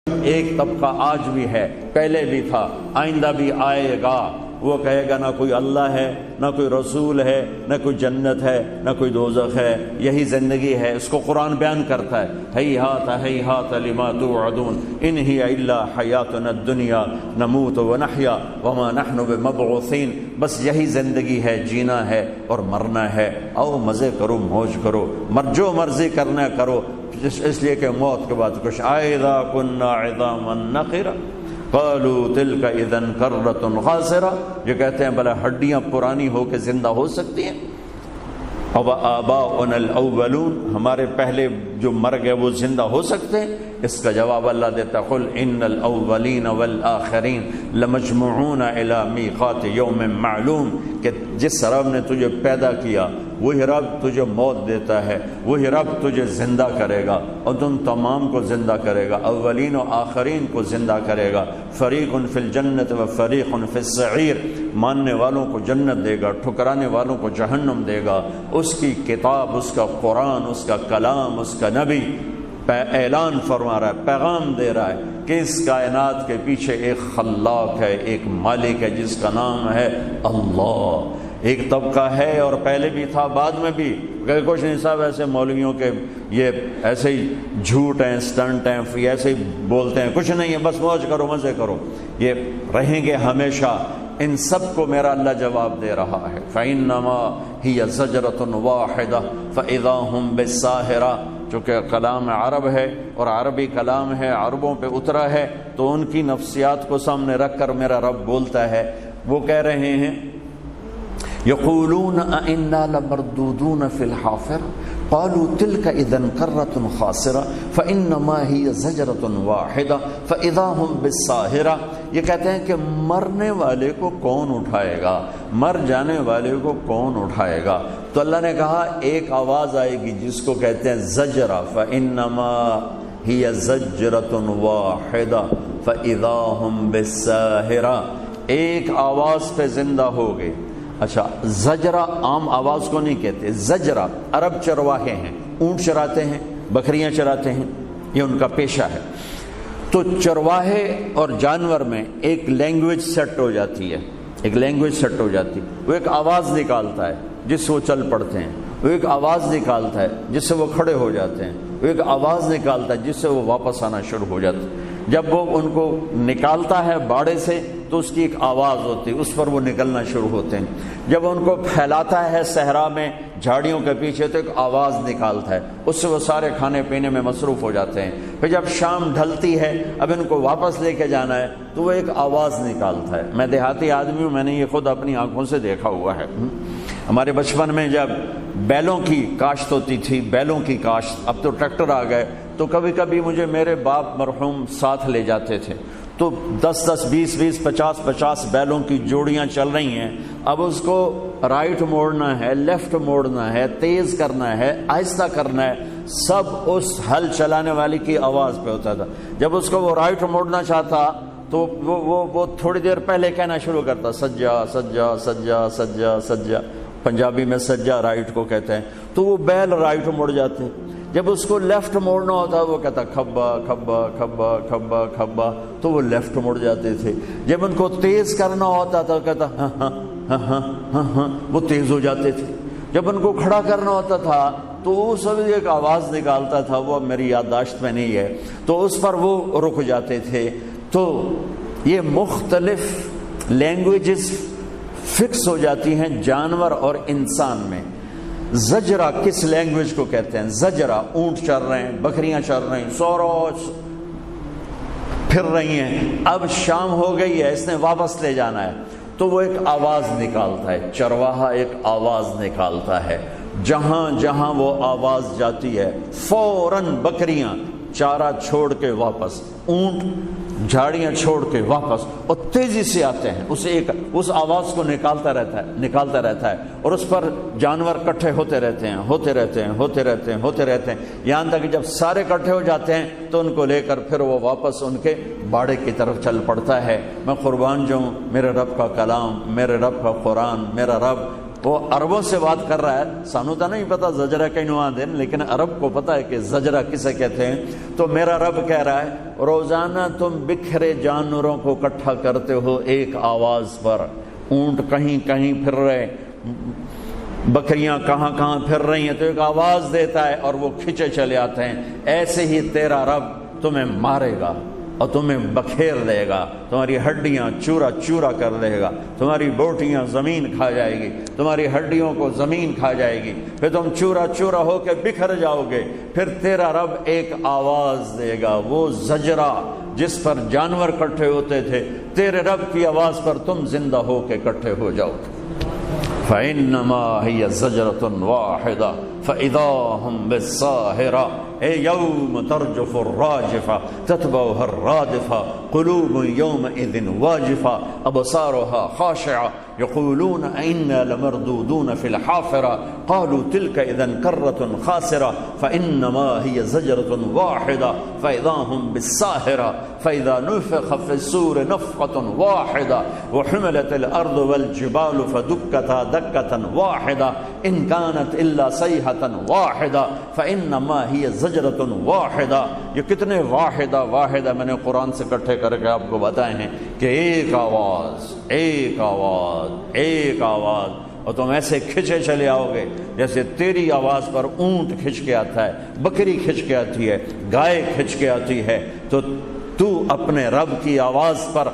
ایک طبقہ آج بھی ہے، پہلے بھی تھا، آئندہ بھی آئے گا، وہ کہے گا نہ کوئی اللہ ہے، نہ کوئی رسول ہے، نہ کوئی جنت ہے، نہ کوئی دوزخ ہے، یہی زندگی ہے۔ اس کو قرآن بیان کرتا ہے، ہیہات ہیہات لما توعدون ان ہی الا حیاتنا الدنیا نموت ونحیا وما نحن بمبعوثین، بس یہی زندگی ہے، جینا ہے اور مرنا ہے، آؤ مزے کرو، موج کرو، جو مرضی کرنا کرو، اس لیے کہ موت کے بعد کچھ اذا کنا عظاما نخرا قالوا تلک اذا کرۃ خاسرہ، جو کہتے ہیں بھلا ہڈیاں پرانی ہو کے زندہ ہو سکتی ہیں؟ اب آباؤنا الاولون، ہمارے پہلے جو مر گئے وہ زندہ ہو سکتے ہیں؟ اس کا جواب اللہ دیتا، قل ان الاولین والآخرین لمجموعون الی میقات یوم معلوم، کہ جس رب نے تجھے پیدا کیا وہی رب تجھے موت دیتا ہے، وہی رب تجھے زندہ کرے گا اور تم تمام کو زندہ کرے گا، اولین و آخرین کو زندہ کرے گا۔ فریق فی الجنت و فریق فی السعیر، ماننے والوں کو جنت دے گا، ٹھکرانے والوں کو جہنم دے گا۔ اس کی کتاب، اس کا قرآن، اس کا کلام، اس کا نبی اعلان فرما رہا ہے، پیغام دے رہا ہے کہ اس کائنات کے پیچھے ایک خلاق ہے، ایک مالک ہے جس کا نام ہے اللہ۔ ایک طبقہ ہے اور پہلے بھی تھا، بعد میں بھی، کہ کچھ نہیں صاحب ایسے مولویوں کے یہ ایسے ہی جھوٹ ہیں، سٹنٹ ہیں، ایسے ہی بولتے ہیں، کچھ نہیں ہے، بس موج کرو، مزے کرو، یہ رہیں گے ہمیشہ۔ ان سب کو میرا اللہ جواب دے رہا ہے، فَإِنَّمَا هِيَ زَجْرَةٌ وَاحِدَةٌ فَإِذَا هُمْ بِالسَّاهِرَةِ، چونکہ کلام عرب ہے اور عربی کلام ہے، عربوں پہ اترا ہے، تو ان کی نفسیات کو سامنے رکھ کر میرا رب بولتا ہے۔ وہ کہہ رہے ہیں یقولون اِنَّا لَمَرْدُودُونَ فِي الْحَافِرَةِ قالوا تلك اذا كرة خاسرة فانما هي زجرة واحدة فاذا هم بالساهرة، یہ کہتے ہیں کہ مرنے والے کو کون اٹھائے گا، مر جانے والے کو کون اٹھائے گا؟ تو اللہ نے کہا ایک آواز آئے گی جس کو کہتے ہیں زجرہ، فانما هي زجرة واحدة فاذا هم بالساهرة، ایک آواز پہ زندہ ہو گئے۔ اچھا، زجرہ عام آواز کو نہیں کہتے، زجرہ عرب چرواہے ہیں، اونٹ چراتے ہیں، بکریاں چراتے ہیں، یہ ان کا پیشہ ہے۔ تو چرواہے اور جانور میں ایک لینگویج سیٹ ہو جاتی ہے، ایک لینگویج سیٹ ہو جاتی ہے، وہ ایک آواز نکالتا ہے جس سے وہ چل پڑتے ہیں، وہ ایک آواز نکالتا ہے جس سے وہ کھڑے ہو جاتے ہیں، وہ ایک آواز نکالتا ہے جس سے وہ واپس آنا شروع ہو جاتے ہیں۔ جب وہ ان کو نکالتا ہے باڑے سے تو اس کی ایک آواز ہوتی ہے، اس پر وہ نکلنا شروع ہوتے ہیں۔ جب ان کو پھیلاتا ہے صحرا میں جھاڑیوں کے پیچھے تو ایک آواز نکالتا ہے، اس سے وہ سارے کھانے پینے میں مصروف ہو جاتے ہیں۔ پھر جب شام ڈھلتی ہے، اب ان کو واپس لے کے جانا ہے تو وہ ایک آواز نکالتا ہے۔ میں دیہاتی آدمی ہوں، میں نے یہ خود اپنی آنکھوں سے دیکھا ہوا ہے۔ ہمارے بچپن میں جب بیلوں کی کاشت ہوتی تھی، بیلوں کی کاشت، اب تو ٹریکٹر آ گئے، تو کبھی کبھی مجھے میرے باپ مرحوم ساتھ لے جاتے تھے، تو 10-10 20-20 50-50 بیلوں کی جوڑیاں چل رہی ہیں۔ اب اس کو رائٹ موڑنا ہے، لیفٹ موڑنا ہے، تیز کرنا ہے، آہستہ کرنا ہے، سب اس ہل چلانے والی کی آواز پہ ہوتا تھا۔ جب اس کو وہ رائٹ موڑنا چاہتا تو وہ تھوڑی دیر پہلے کہنا شروع کرتا، سجا سجا سجا سجا سجا، پنجابی میں سجا رائٹ کو کہتے ہیں، تو وہ بیل رائٹ مڑ جاتے ہیں۔ جب اس کو لیفٹ موڑنا ہوتا وہ کہتا کھبا کھبا کھبا کھبا کھبا، تو وہ لیفٹ مڑ جاتے تھے۔ جب ان کو تیز کرنا ہوتا تھا کہتا ہاں ہاں ہاں ہاں ہاں ہاں، وہ تیز ہو جاتے تھے۔ جب ان کو کھڑا کرنا ہوتا تھا تو وہ سب ایک آواز نکالتا تھا، وہ میری یادداشت میں نہیں ہے، تو اس پر وہ رک جاتے تھے۔ تو یہ مختلف لینگویجز فکس ہو جاتی ہیں جانور اور انسان میں۔ زجرہ کس لینگویج کو کہتے ہیں؟ زجرہ، اونٹ چر رہے ہیں، بکریاں چر رہی ہیں، سوروس پھر رہی ہیں، اب شام ہو گئی ہے، اس نے واپس لے جانا ہے، تو وہ ایک آواز نکالتا ہے، چرواہا ایک آواز نکالتا ہے، جہاں جہاں وہ آواز جاتی ہے فوراً بکریاں چارہ چھوڑ کے واپس، اونٹ جھاڑیاں چھوڑ کے واپس، اور تیزی سے آتے ہیں، اس آواز کو نکالتا رہتا ہے، اور اس پر جانور کٹھے ہوتے رہتے ہیں، یہاں تک کہ جب سارے کٹھے ہو جاتے ہیں تو ان کو لے کر پھر وہ واپس ان کے باڑے کی طرف چل پڑتا ہے۔ میں قربان جاؤں، میرے رب کا کلام، میرے رب کا قرآن، میرا رب وہ عربوں سے بات کر رہا ہے، سانو تو نہیں پتا زجرہ کینو آندے، لیکن عرب کو پتا ہے کہ زجرہ کسے کہتے ہیں۔ تو میرا رب کہہ رہا ہے روزانہ تم بکھرے جانوروں کو اکٹھا کرتے ہو ایک آواز پر، اونٹ کہیں کہیں پھر رہے، بکریاں کہاں کہاں پھر رہی ہیں، تو ایک آواز دیتا ہے اور وہ کھچے چلے آتے ہیں۔ ایسے ہی تیرا رب تمہیں مارے گا اور تمہیں بکھیر دے گا، تمہاری ہڈیاں چورا چورا کر دے گا، تمہاری بوٹیاں زمین کھا جائے گی، تمہاری ہڈیوں کو زمین کھا جائے گی، پھر تم چورا چورا ہو کے بکھر جاؤ گے۔ پھر تیرا رب ایک آواز دے گا، وہ زجرہ جس پر جانور کٹھے ہوتے تھے، تیرے رب کی آواز پر تم زندہ ہو کے کٹھے ہو جاؤ گے۔ فَإِنَّمَا هِيَ زَجْرَةٌ وَاحِدَةٌ فَإِذَا هُمْ بِالسَّاهِرَةِ يَوْمَ تَرْجُفُ الرَّاجِفَةُ تَتْبَعُهَا الرَّادِفَةُ قُلُوبٌ يَوْمَئِذٍ وَاجِفَةٌ أَبْصَارُهَا خَاشِعَةٌ يَقُولُونَ أَإِنَّا لَمَرْدُودُونَ فِي الْحَافِرَةِ قَالُوا تِلْكَ إِذًا كَرَّةٌ خَاسِرَةٌ فَإِنَّمَا هِيَ زَجْرَةٌ وَاحِدَةٌ فَإِذَا هُمْ بِالسَّاهِرَةِ فَإِذَا نُفِخَ فِي الصُّورِ نَفْخَةٌ وَاحِدَةٌ وَحُمِلَتِ الْأَرْضُ وَالْجِبَالُ فَدُكَّتَا دَكَّةً وَاحِدَةً إِنْ كَانَتْ إِلَّا صَيْحَةً وَاحِدَةً فَإِنَّمَا هِيَ زَجْرَةٌ وَاحِدَةٌ۔ یہ کتنے واحدہ میں نے قرآن سے اکٹھے کر کے آپ کو بتائے ہیں کہ ایک آواز ایک آواز ایک آواز، اور تم ایسے کھچے چلے آؤ گے جیسے تیری آواز پر اونٹ کھچ کے آتا ہے، بکری کھچ کے آتی ہے، گائے کھچ کے آتی ہے، تو اپنے رب کی آواز پر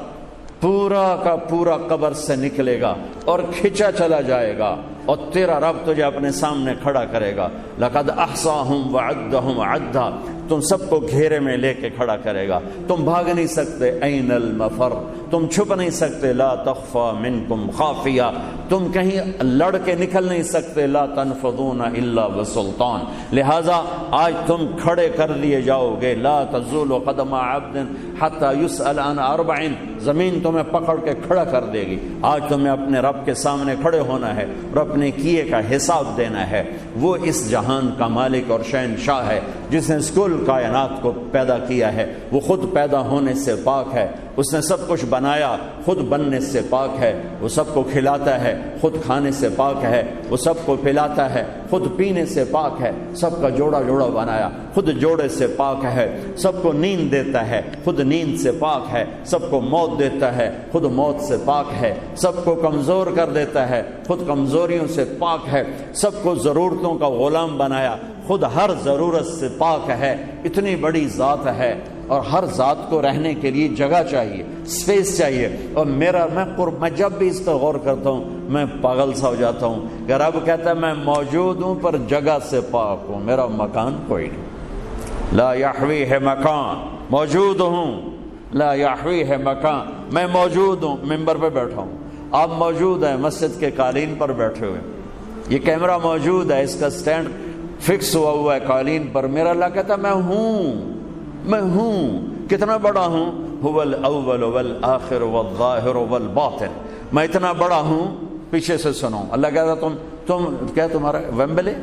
پورا کا پورا قبر سے نکلے گا اور کھچا چلا جائے گا، اور تیرا رب تجھے اپنے سامنے کھڑا کرے گا۔ لقد احصاہم وعدہم عدا، تم سب کو گھیرے میں لے کے کھڑا کرے گا، تم بھاگ نہیں سکتے، این المفر، تم چھپ نہیں سکتے، لا تخفى منکم خافیہ، تم کہیں لڑ کے نکل نہیں سکتے، لا تنفذون الا بسلطان، لہذا آج تم کھڑے کر دیے جاؤ گے، لا تزول قدم عبد حتى يسأل عن 40، زمین تمہیں پکڑ کے کھڑا کر دے گی۔ آج تمہیں اپنے رب کے سامنے کھڑے ہونا ہے اور اپنے کیے کا حساب دینا ہے۔ وہ اس جہان کا مالک اور شہنشاہ ہے جس نے کل کائنات کو پیدا کیا ہے، وہ خود پیدا ہونے سے پاک ہے، اس نے سب کچھ بنایا، خود بننے سے پاک ہے، وہ سب کو کھلاتا ہے، خود کھانے سے پاک ہے، وہ سب کو پلاتا ہے، خود پینے سے پاک ہے، سب کا جوڑا جوڑا بنایا، خود جوڑے سے پاک ہے، سب کو نیند دیتا ہے، خود نیند سے پاک ہے، سب کو موت دیتا ہے، خود موت سے پاک ہے، سب کو کمزور کر دیتا ہے، خود کمزوریوں سے پاک ہے، سب کو ضرورتوں کا غلام بنایا، خود ہر ضرورت سے پاک ہے۔ اتنی بڑی ذات ہے، اور ہر ذات کو رہنے کے لیے جگہ چاہیے، اسپیس چاہیے، اور میں جب بھی اس پر غور کرتا ہوں میں پاگل سا ہو جاتا ہوں کہ رب کہتا ہے میں موجود ہوں پر جگہ سے پاک ہوں، میرا مکان کوئی نہیں، لا یحویہ مکان، موجود ہوں، لا یحویہ مکان، میں موجود ہوں، ممبر پہ بیٹھا ہوں، آپ موجود ہیں مسجد کے قالین پر بیٹھے ہوئے، یہ کیمرہ موجود ہے، اس کا سٹینڈ فکس ہوا ہے قالین پر، میرا اللہ کہتا ہے میں ہوں، کتنا بڑا ہوں، هو الاول والآخر والظاہر والباطن، میں اتنا بڑا ہوں، پیچھے سے سنو، اللہ کہتا تم کیا تمہارا ویمبلے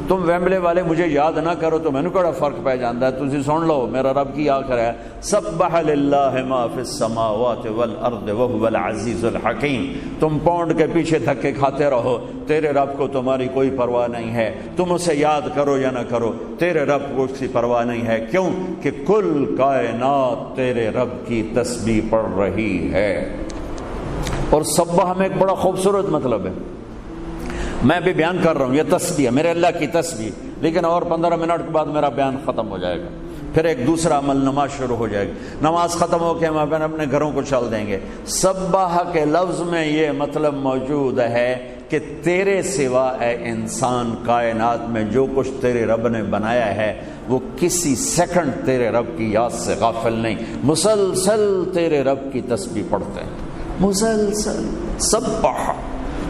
تم ویمبلے والے مجھے یاد نہ کرو تو میں نے کہڑا فرق پہ جاندا ہے، تسی سن لو میرا رب کی آخر ہے، سبح للہ ما فی السماوات والارض وهو العزیز الحکیم، تم پونڈ کے پیچھے دھکے کھاتے رہو، تیرے رب کو تمہاری کوئی پرواہ نہیں ہے، تم اسے یاد کرو یا نہ کرو، تیرے رب کو اس کی پرواہ نہیں ہے، کیوں کہ کل کائنات تیرے رب کی تسبیح پڑھ رہی ہے۔ اور سبح میں ایک بڑا خوبصورت مطلب ہے، میں بھی بیان کر رہا ہوں، یہ تسبیح ہے میرے اللہ کی تسبیح، لیکن اور 15 منٹ کے بعد میرا بیان ختم ہو جائے گا، پھر ایک دوسرا عمل نماز شروع ہو جائے گی، نماز ختم ہو کے ہم اپنے گھروں کو چل دیں گے۔ سبح کے لفظ میں یہ مطلب موجود ہے کہ تیرے سوا اے انسان کائنات میں جو کچھ تیرے رب نے بنایا ہے وہ کسی سیکنڈ تیرے رب کی یاد سے غافل نہیں، مسلسل تیرے رب کی تسبیح پڑھتے ہیں، مسلسل سبح،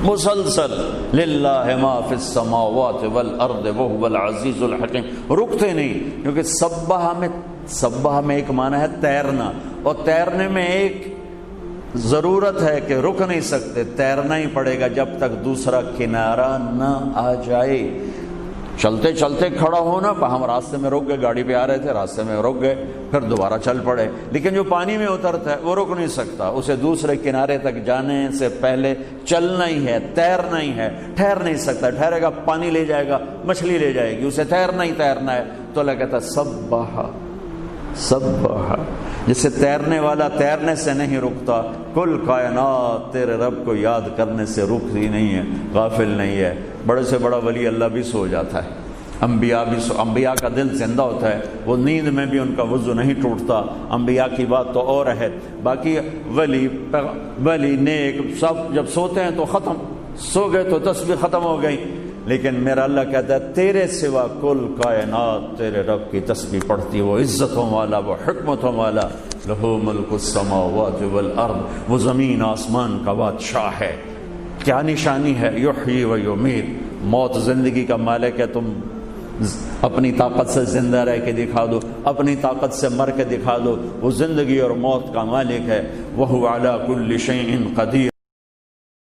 مسلسل للہ ما فی السماوات والارض وهو العزیز الحکیم، رکتے نہیں، کیونکہ سبح میں ایک معنی ہے تیرنا، اور تیرنے میں ایک ضرورت ہے کہ رک نہیں سکتے، تیرنا ہی پڑے گا جب تک دوسرا کنارہ نہ آ جائے۔ چلتے چلتے کھڑا ہونا، ہم راستے میں رک گئے، گاڑی پہ آ رہے تھے، راستے میں رک گئے، پھر دوبارہ چل پڑے. لیکن جو پانی میں اترتا ہے وہ رک نہیں سکتا، اسے دوسرے کنارے تک جانے سے پہلے چلنا ہی ہے، تیرنا ہی ہے، ٹھہر نہیں سکتا. ٹھہرے گا پانی لے جائے گا، مچھلی لے جائے گی، اسے تیرنا ہی تیرنا ہے. تو اللہ کہتا ہے سبحا سبحا، جسے تیرنے والا تیرنے سے نہیں رکتا، کل کائنات تیرے رب کو یاد کرنے سے رکتی نہیں ہے، غافل نہیں ہے. بڑے سے بڑا ولی اللہ بھی سو جاتا ہے، انبیاء کا دل زندہ ہوتا ہے، وہ نیند میں بھی ان کا وضو نہیں ٹوٹتا. انبیاء کی بات تو اور ہے، باقی ولی نیک سب جب سوتے ہیں تو ختم، سو گئے تو تسبیح ختم ہو گئی. لیکن میرا اللہ کہتا ہے تیرے سوا کل کائنات تیرے رب کی تسبیح پڑھتی. وہ عزتوں والا، وہ حکمتوں والا، لہو ملک السماوات والارض، وہ زمین آسمان کا بادشاہ ہے. کیا نشانی ہے؟ یحیی و یمیت، موت زندگی کا مالک ہے. تم اپنی طاقت سے زندہ رہ کے دکھا دو، اپنی طاقت سے مر کے دکھا دو. وہ زندگی اور موت کا مالک ہے. وہو علی کل شیء قدیر.